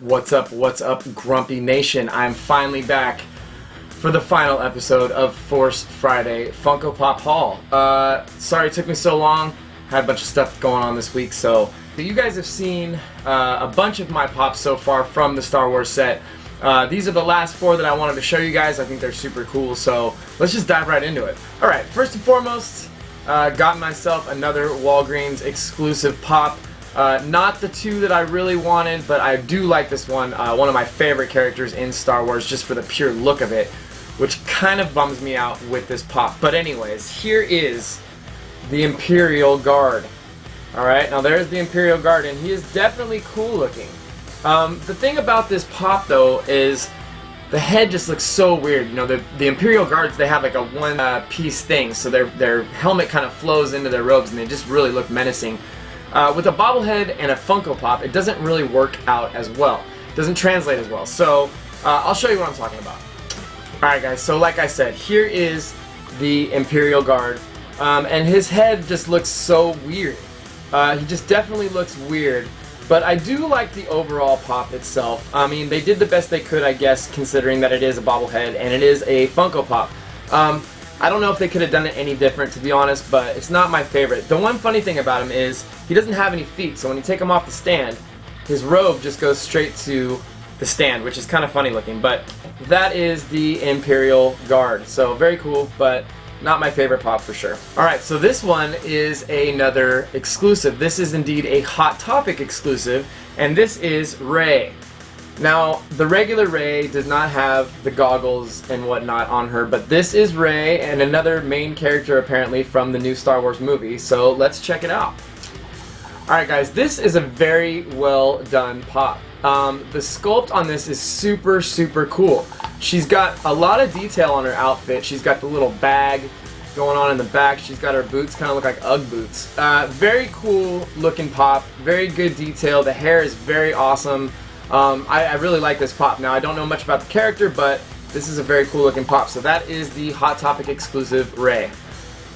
What's up, Grumpy Nation? I'm finally back for the final episode of Force Friday Funko Pop Haul. Sorry it took me so long. Had a bunch of stuff going on this week, so you guys have seen a bunch of my pops so far from the Star Wars set. These are the last four that I wanted to show you guys. I think they're super cool, so let's just dive right into it. Alright, first and foremost, got myself another Walgreens exclusive pop. Not the two that I really wanted, but I do like this one. One of my favorite characters in Star Wars, just for the pure look of it, which kind of bums me out with this pop. But anyways, here is the Imperial Guard. Alright, now there's the Imperial Guard, and he is definitely cool looking. The thing about this pop, though, is the head just looks so weird. You know, the Imperial Guards, they have like a one-piece thing, so their helmet kind of flows into their robes, and they just really look menacing. With a bobblehead and a Funko Pop, it doesn't really work out as well. It doesn't translate as well. So, I'll show you what I'm talking about. Alright guys, so like I said, here is the Imperial Guard. And his head just looks so weird. He just definitely looks weird. But I do like the overall pop itself. I mean, they did the best they could, I guess, considering that it is a bobblehead and it is a Funko Pop. I don't know if they could have done it any different, to be honest, but it's not my favorite. The one funny thing about him is he doesn't have any feet, so when you take him off the stand, his robe just goes straight to the stand, which is kind of funny looking. But that is the Imperial Guard. So very cool, but not my favorite pop for sure. Alright, so this one is another exclusive. This is indeed a Hot Topic exclusive, and this is Rey. Now, the regular Rey does not have the goggles and whatnot on her, but this is Rey and another main character apparently from the new Star Wars movie, so let's check it out. Alright guys, this is a very well done pop. The sculpt on this is super cool. She's got a lot of detail on her outfit. She's got the little bag going on in the back. She's got her boots, kind of look like UGG boots. Very cool looking pop, very good detail. The hair is very awesome. I really like this pop. Now, I don't know much about the character, but this is a very cool looking pop. So that is the Hot Topic exclusive Rey.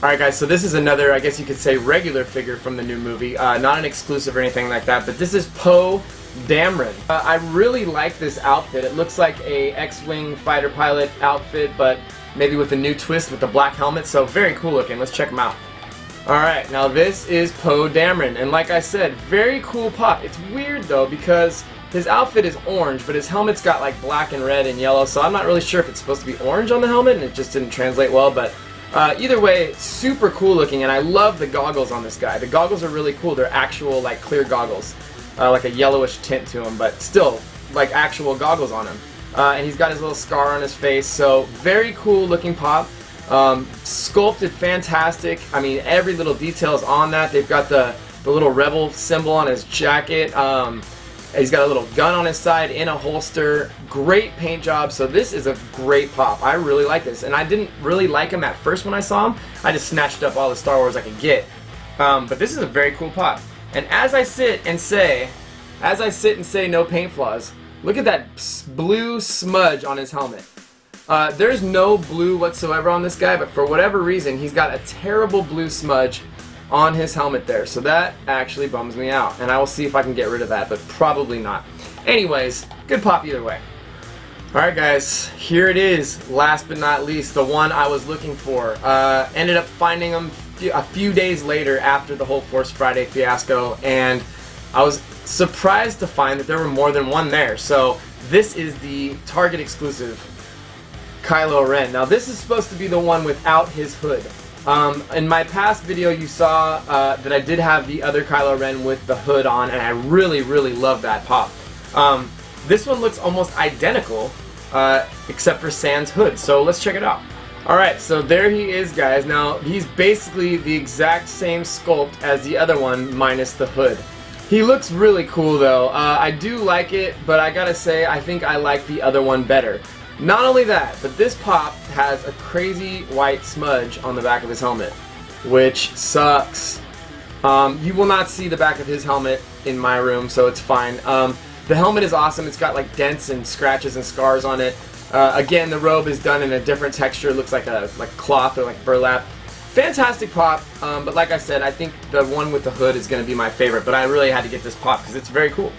Alright guys, so this is another, I guess you could say, regular figure from the new movie. Not an exclusive or anything like that, but this is Poe Dameron. I really like this outfit. It looks like a X-Wing fighter pilot outfit, but maybe with a new twist with the black helmet, so very cool looking. Let's check him out. Alright, now this is Poe Dameron, and like I said, very cool pop. It's weird though, because his outfit is orange, but his helmet's got like black and red and yellow, so I'm not really sure if it's supposed to be orange on the helmet, and it just didn't translate well, but either way, super cool looking, and I love the goggles on this guy. The goggles are really cool. They're actual, like, clear goggles. Like a yellowish tint to them, but still, like actual goggles on him. And he's got his little scar on his face, so very cool looking pop. Sculpted fantastic. I mean, every little detail is on that. They've got the little rebel symbol on his jacket. He's got a little gun on his side in a holster. Great paint job, so this is a great pop. I really like this, and I didn't really like him at first when I saw him. I just snatched up all the Star Wars I could get. But this is a very cool pop. And as I sit and say no paint flaws, look at that blue smudge on his helmet. There's no blue whatsoever on this guy, but for whatever reason, he's got a terrible blue smudge on his helmet there. So that actually bums me out. And I will see if I can get rid of that, but probably not. Anyways, good pop either way. Alright guys, here it is. Last but not least, the one I was looking for. Ended up finding him a few days later after the whole Force Friday fiasco, and I was surprised to find that there were more than one there. So this is the Target exclusive Kylo Ren. Now this is supposed to be the one without his hood. In my past video you saw that I did have the other Kylo Ren with the hood on, and I really love that pop. This one looks almost identical except for Sans hood, so let's check it out. Alright, so there he is guys. Now he's basically the exact same sculpt as the other one minus the hood. He looks really cool though. I do like it, but I gotta say I think I like the other one better. Not only that, but this pop has a crazy white smudge on the back of his helmet, which sucks. You will not see the back of his helmet in my room, so it's fine. The helmet is awesome. It's got like dents and scratches and scars on it. Again, the robe is done in a different texture. It looks like cloth or like burlap. Fantastic pop, but like I said, I think the one with the hood is going to be my favorite, but I really had to get this pop because it's very cool.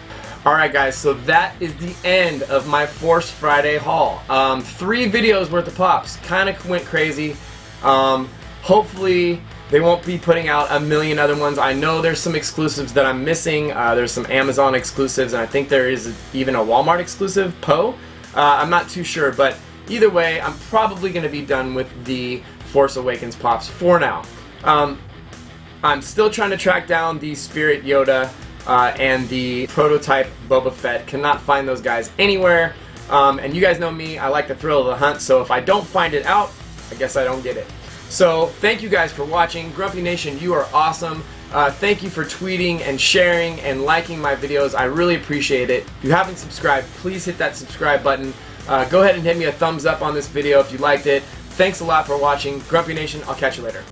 Alright guys, so that is the end of my Force Friday haul. 3 videos worth of pops. Kind of went crazy. Hopefully they won't be putting out a million other ones. I know there's some exclusives that I'm missing. There's some Amazon exclusives, and I think there is even a Walmart exclusive, Poe. I'm not too sure, but either way, I'm probably going to be done with the Force Awakens pops for now. I'm still trying to track down the Spirit Yoda and the prototype Boba Fett. Cannot find those guys anywhere. And you guys know me, I like the thrill of the hunt, so if I don't find it out, I guess I don't get it. So thank you guys for watching. Grumpy Nation, you are awesome. Thank you for tweeting and sharing and liking my videos. I really appreciate it. If you haven't subscribed, please hit that subscribe button. Go ahead and hit me a thumbs up on this video if you liked it. Thanks a lot for watching. Grumpy Nation, I'll catch you later.